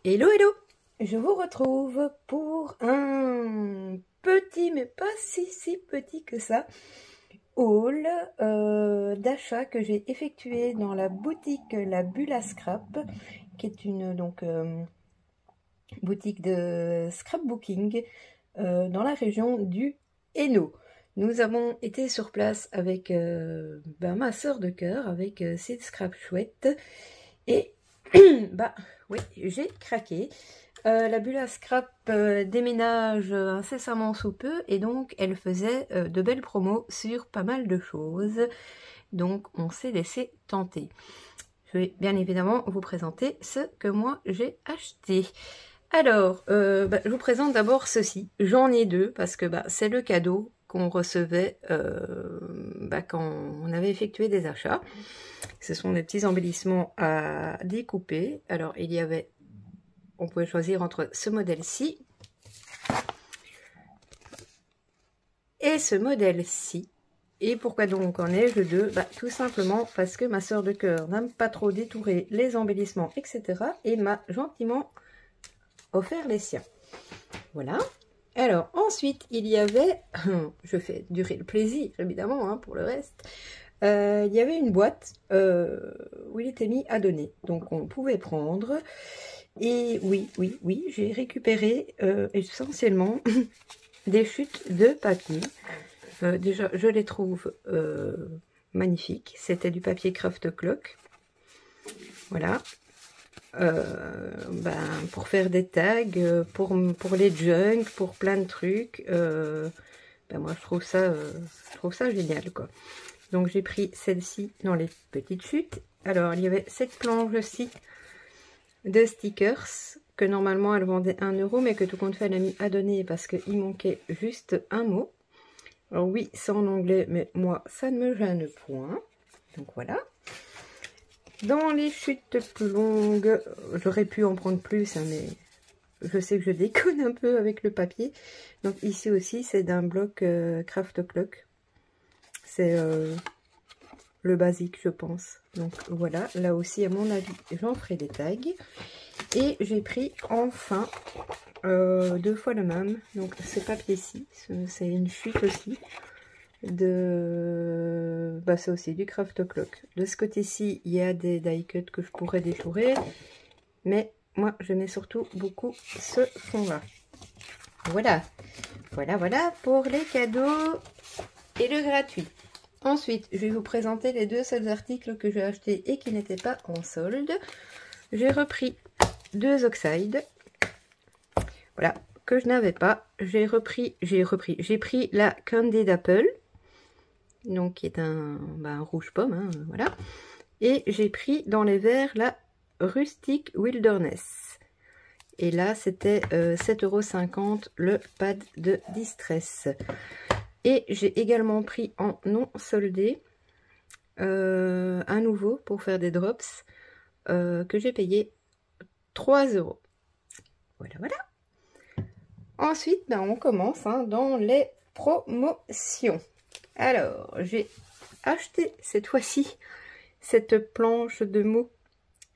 Hello, hello! Je vous retrouve pour un petit, mais pas si petit que ça, haul d'achat que j'ai effectué dans la boutique La Bulle à Scrap, qui est une boutique de scrapbooking dans la région du Hainaut. Nous avons été sur place avec ma sœur de cœur, avec Sid Scrap Chouette, et bah oui, j'ai craqué. La Bulle à Scrap déménage incessamment sous peu et donc elle faisait de belles promos sur pas mal de choses. Donc on s'est laissé tenter. Je vais bien évidemment vous présenter ce que moi j'ai acheté. Alors, je vous présente d'abord ceci. J'en ai deux parce que c'est le cadeau qu'on recevait quand on avait effectué des achats. Ce sont des petits embellissements à découper. Alors, il y avait, on pouvait choisir entre ce modèle-ci et ce modèle-ci. Et pourquoi donc en ai-je deux? Tout simplement parce que ma sœur de cœur n'aime pas trop détourer les embellissements, etc. et m'a gentiment offert les siens. Voilà. Alors, ensuite, il y avait, je fais durer le plaisir, évidemment, pour le reste, il y avait une boîte où il était mis à donner. Donc, on pouvait prendre. Et oui, j'ai récupéré essentiellement des chutes de papier. Déjà, je les trouve magnifiques. C'était du papier Craft Clock. Voilà. Pour faire des tags, pour les junk, pour plein de trucs. Moi, je trouve ça génial, quoi. Donc, j'ai pris celle-ci dans les petites chutes. Alors, il y avait cette planche-ci de stickers que normalement, elle vendait 1 €, mais que tout compte fait, elle a mis à donner parce qu'il manquait juste un mot. Alors oui, c'est en anglais, mais moi, ça ne me gêne point. Donc, voilà. Dans les chutes plus longues, j'aurais pu en prendre plus, mais je sais que je déconne un peu avec le papier. Donc ici aussi, c'est d'un bloc Craft Clock. C'est le basique, je pense. Donc voilà, là aussi, à mon avis, j'en ferai des tags. Et j'ai pris enfin 2 fois le même. Donc ce papier-ci, c'est une chute aussi. C'est aussi du Craft Clock. De ce côté-ci, il y a des die cuts que je pourrais détourer, mais moi je mets surtout beaucoup ce fond là. Voilà pour les cadeaux et le gratuit. Ensuite, je vais vous présenter les deux seuls articles que j'ai achetés et qui n'étaient pas en solde. J'ai repris 2 Oxide, voilà, que je n'avais pas. J'ai pris la Candied Apple, donc qui est un rouge pomme, voilà. Et j'ai pris dans les verres la Rustic Wilderness. Et là, c'était 7,50 € le pad de Distress. Et j'ai également pris en non soldé un nouveau pour faire des drops que j'ai payé 3 €. Voilà. Ensuite, on commence dans les promotions. Alors, j'ai acheté cette fois-ci cette planche de mots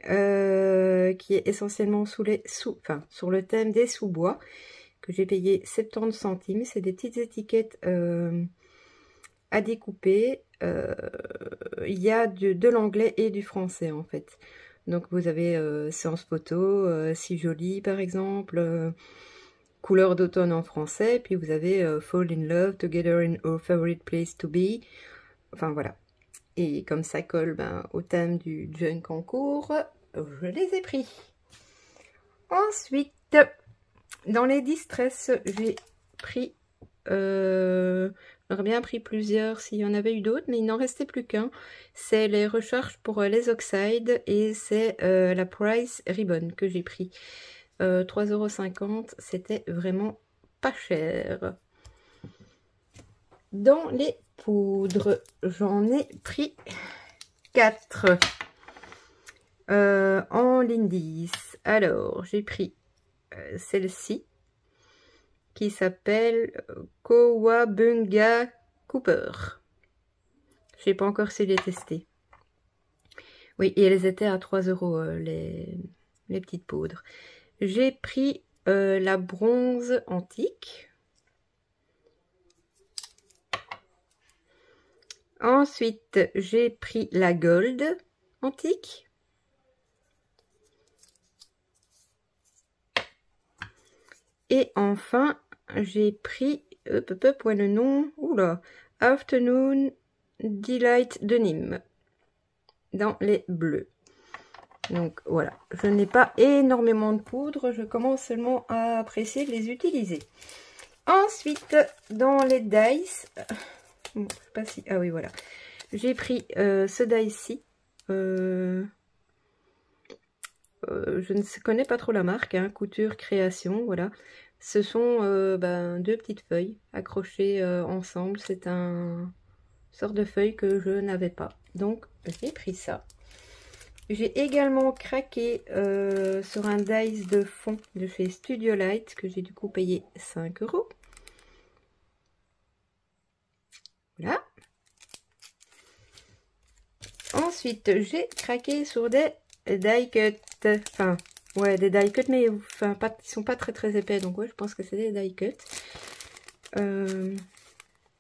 qui est essentiellement sur le thème des sous-bois, que j'ai payé 70 centimes. C'est des petites étiquettes à découper. Il y a de l'anglais et du français en fait. Donc vous avez séance photo, si jolie par exemple, couleur d'automne en français, puis vous avez Fall in Love, Together in Our Favorite Place to Be. Enfin voilà. Et comme ça colle au thème du junk en cours, je les ai pris. Ensuite, dans les Distress, j'ai pris... j'aurais bien pris plusieurs s'il y en avait eu d'autres, mais il n'en restait plus qu'un. C'est les recharges pour les Oxide et c'est la Price Ribbon que j'ai pris. 3,50 €, c'était vraiment pas cher. Dans les poudres, j'en ai pris 4 en Lindis. Alors, j'ai pris celle-ci qui s'appelle Kowabunga Cooper. Je sais pas encore si je l'ai testé. Oui, et elles étaient à 3 € les petites poudres. J'ai pris la bronze antique. Ensuite, j'ai pris la gold antique. Et enfin, j'ai pris, ouais, le nom, oula, Afternoon Delight de Nîmes, dans les bleus. Donc voilà, je n'ai pas énormément de poudre, je commence seulement à apprécier de les utiliser. Ensuite, dans les dice, bon, je sais pas si, ah oui voilà, j'ai pris ce dice-ci. Je ne connais pas trop la marque, hein, Couture Création, voilà. Ce sont deux petites feuilles accrochées ensemble. C'est un sort de feuille que je n'avais pas. Donc j'ai pris ça. J'ai également craqué sur un dice de fond de chez Studio Light que j'ai du coup payé 5 €. Voilà. Ensuite, j'ai craqué sur des die cut. Enfin, ouais, des die cut, mais enfin, pas, ils sont pas très épais. Donc, ouais, je pense que c'est des die cut.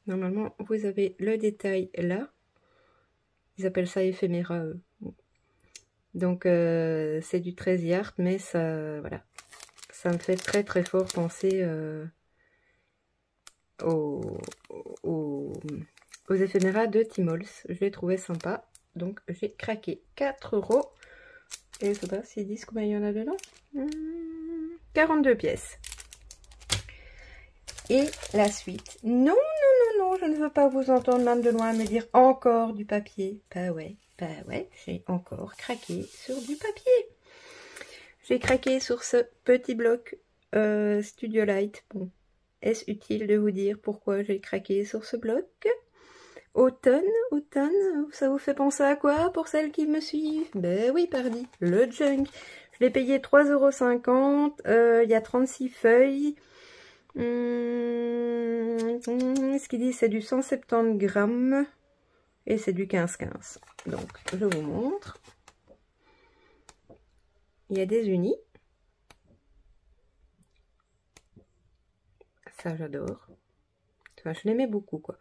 Normalement, vous avez le détail là. Ils appellent ça éphéméra. Donc, c'est du 13 yard, mais ça, voilà. Ça me fait très fort penser aux éphéméras de Timols. Je les trouvais sympas. Donc, j'ai craqué 4 €. Et je sais pas s'ils disent combien il y en a dedans. 42 pièces. Et la suite. Non, je ne veux pas vous entendre même de loin me dire encore du papier. Bah ouais, j'ai encore craqué sur du papier. J'ai craqué sur ce petit bloc Studio Light. Bon, est-ce utile de vous dire pourquoi j'ai craqué sur ce bloc? Automne, ça vous fait penser à quoi pour celles qui me suivent? Ben oui, pardi, le junk. Je l'ai payé 3,50 €, il y a 36 feuilles. Ce qu'il dit, c'est du 170 grammes et c'est du 15-15. Donc, je vous montre. Il y a des unis. Ça, j'adore. Enfin, je l'aimais beaucoup, quoi.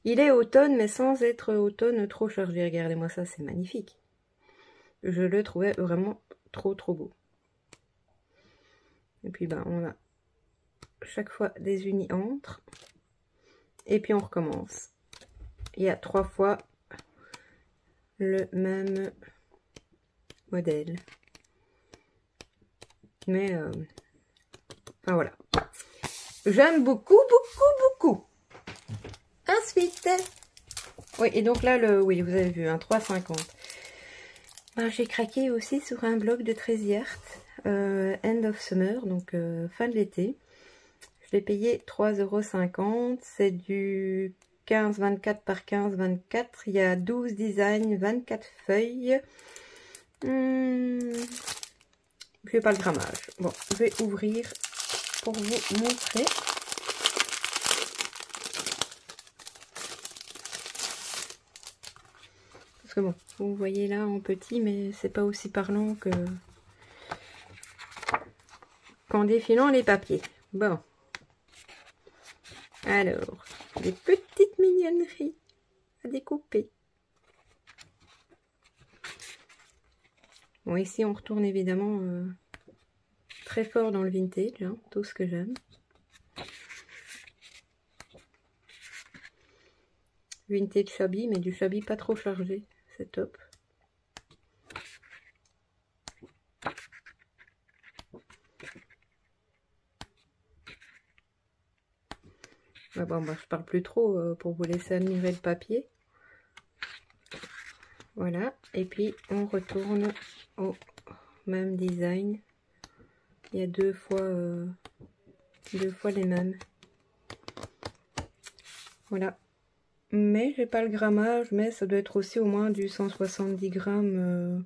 Il est automne, mais sans être automne trop chargé. Regardez-moi ça, c'est magnifique. Je le trouvais vraiment trop beau. Et puis, ben, on a chaque fois des unis entre. Et puis, on recommence. Il y a 3 fois le même modèle. Mais, enfin, voilà. J'aime beaucoup. Ensuite, oui, et donc là, oui, vous avez vu, un 3,50. Ben, j'ai craqué aussi sur un bloc de 13 yard, End of Summer, donc fin de l'été. Je l'ai payé 3,50 €. C'est du 15-24 par 15-24. Il y a 12 designs, 24 feuilles. Je n'ai pas le grammage. Bon, je vais ouvrir pour vous montrer. Parce que bon, vous voyez là en petit, mais c'est pas aussi parlant que qu'en défilant les papiers. Bon. Alors, des petites mignonneries à découper. Bon, ici on retourne évidemment très fort dans le vintage, hein, tout ce que j'aime. Vintage shabby, mais du shabby pas trop chargé, c'est top. Ah bon, bah, je parle plus trop pour vous laisser admirer le papier. Voilà, et puis on retourne au même design. Il y a deux fois les mêmes. Voilà. Mais j'ai pas le grammage, mais ça doit être aussi au moins du 170 grammes.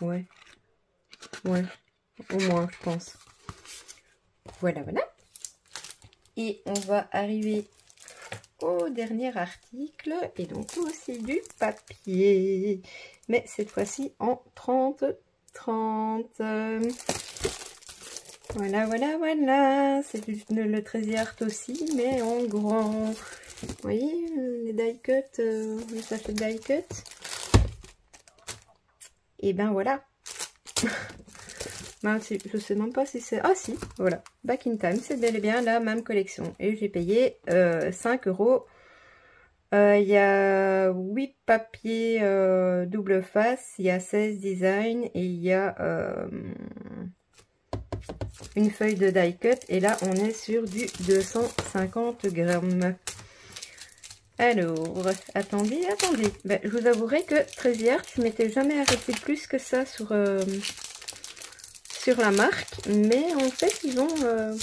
Ouais, au moins, je pense. Voilà. Et on va arriver au dernier article, et donc aussi du papier, mais cette fois-ci en 30-30. Voilà, voilà, voilà. C'est le 13 art aussi, mais en grand. Vous voyez, les die cut, les sachets de die cut. Et ben voilà. Ben, je sais même pas si c'est... Ah si, voilà. Back in Time, c'est bel et bien la même collection. Et j'ai payé 5 €. Il y a 8 papiers double face, il y a 16 designs et il y a une feuille de die cut. Et là, on est sur du 250 grammes. Alors, attendez. Ben, je vous avouerai que 13 art, je m'étais jamais arrêtée plus que ça sur la marque. Mais en fait, ils ont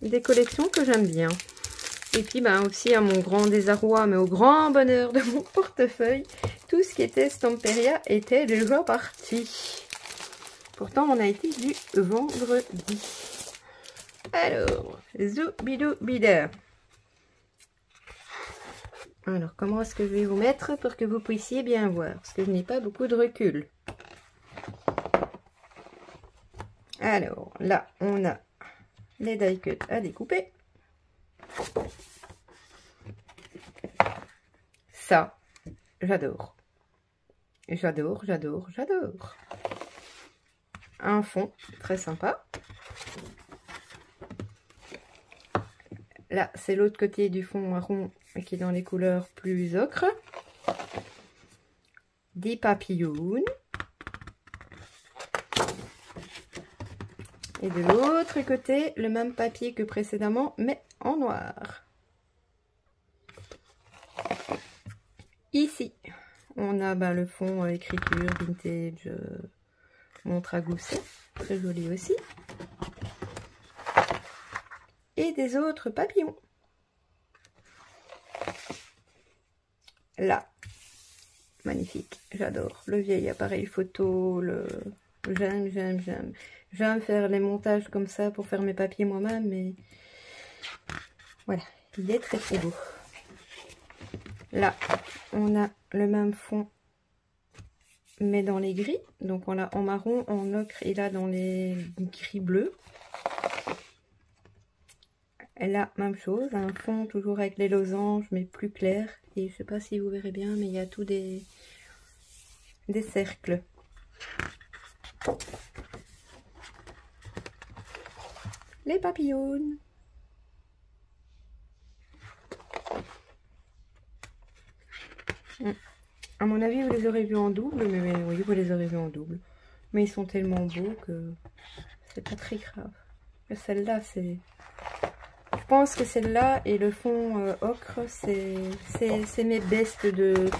des collections que j'aime bien. Et puis ben aussi à mon grand désarroi, mais au grand bonheur de mon portefeuille, tout ce qui était Stamperia était déjà parti. Pourtant on a été du vendredi. Alors, zoubidou bida. Alors comment est-ce que je vais vous mettre pour que vous puissiez bien voir, parce que je n'ai pas beaucoup de recul. Alors là on a les die cuts à découper. Ça, j'adore. J'adore. Un fond très sympa. Là, c'est l'autre côté du fond marron qui est dans les couleurs plus ocre. Des papillons. Et de l'autre côté, le même papier que précédemment, mais en noir. Ici, on a le fond écriture vintage montre à gousset, très joli aussi. Et des autres papillons. Là, magnifique, j'adore. Le vieil appareil photo, j'aime. J'aime faire les montages comme ça pour faire mes papiers moi-même, mais voilà, il est très très beau. Là, on a le même fond, mais dans les gris. Donc on l'a en marron, en ocre et là dans les gris bleus. Et là, même chose, un fond toujours avec les losanges, mais plus clair. Et je sais pas si vous verrez bien, mais il y a tout des cercles. Les papillons. À mon avis, vous les aurez vus en double, mais oui, vous les aurez vus en double. Mais ils sont tellement beaux que c'est pas très grave. Celle-là, c'est... Je pense que celle-là et le fond ocre, c'est mes bestes de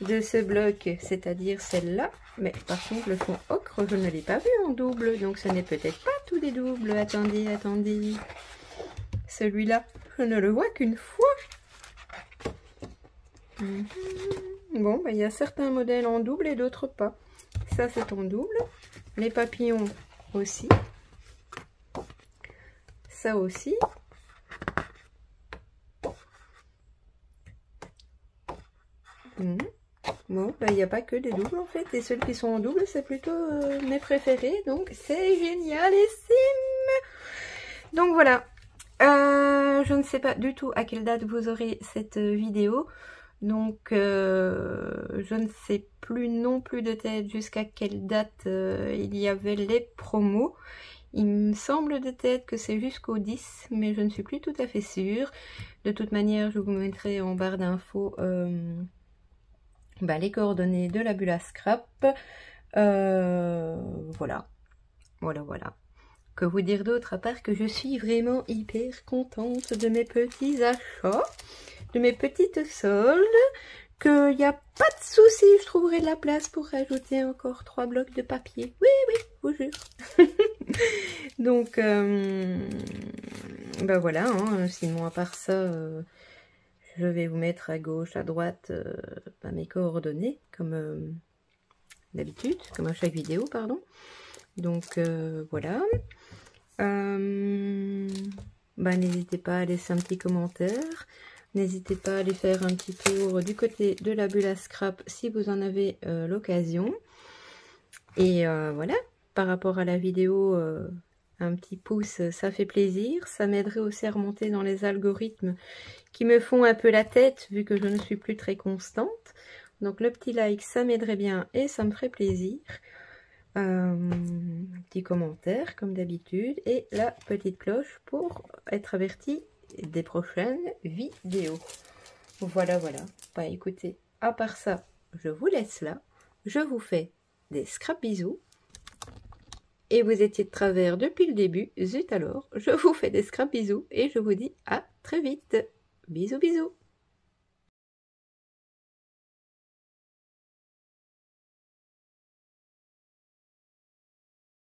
ce bloc, c'est-à-dire celle-là. Mais par contre, le fond ocre, je ne l'ai pas vu en double, donc ce n'est peut-être pas tous des doubles. Attendez. Celui-là, je ne le vois qu'une fois. Bon, il y a certains modèles en double et d'autres pas. Ça, c'est en double. Les papillons aussi. Ça aussi. Bon, il n'y a pas que des doubles en fait. Et ceux qui sont en double, c'est plutôt mes préférés. Donc, c'est génialissime. Donc, voilà. Je ne sais pas du tout à quelle date vous aurez cette vidéo. Donc, je ne sais plus non plus de tête jusqu'à quelle date il y avait les promos. Il me semble de tête que c'est jusqu'au 10, mais je ne suis plus tout à fait sûre. De toute manière, je vous mettrai en barre d'infos les coordonnées de la bulle à scrap. Voilà. Que vous dire d'autre à part que je suis vraiment hyper contente de mes petits achats, de mes petites soldes, qu'il n'y a pas de souci, je trouverai de la place pour rajouter encore 3 blocs de papier. Oui, je vous jure. Donc, voilà, hein. Sinon à part ça, je vais vous mettre à gauche, à droite mes coordonnées, comme d'habitude, comme à chaque vidéo, pardon. Donc, voilà. N'hésitez pas à laisser un petit commentaire. N'hésitez pas à aller faire un petit tour du côté de la bulle à scrap si vous en avez l'occasion. Et voilà, par rapport à la vidéo Un petit pouce, ça fait plaisir. Ça m'aiderait aussi à remonter dans les algorithmes qui me font un peu la tête, vu que je ne suis plus très constante. Donc le petit like, ça m'aiderait bien et ça me ferait plaisir. Un petit commentaire, comme d'habitude. Et la petite cloche pour être averti des prochaines vidéos. Voilà, voilà. Bah écoutez, à part ça, je vous laisse là. Je vous fais des scrap bisous. Et vous étiez de travers depuis le début, zut alors, je vous fais des scrap bisous et je vous dis à très vite. Bisous bisous.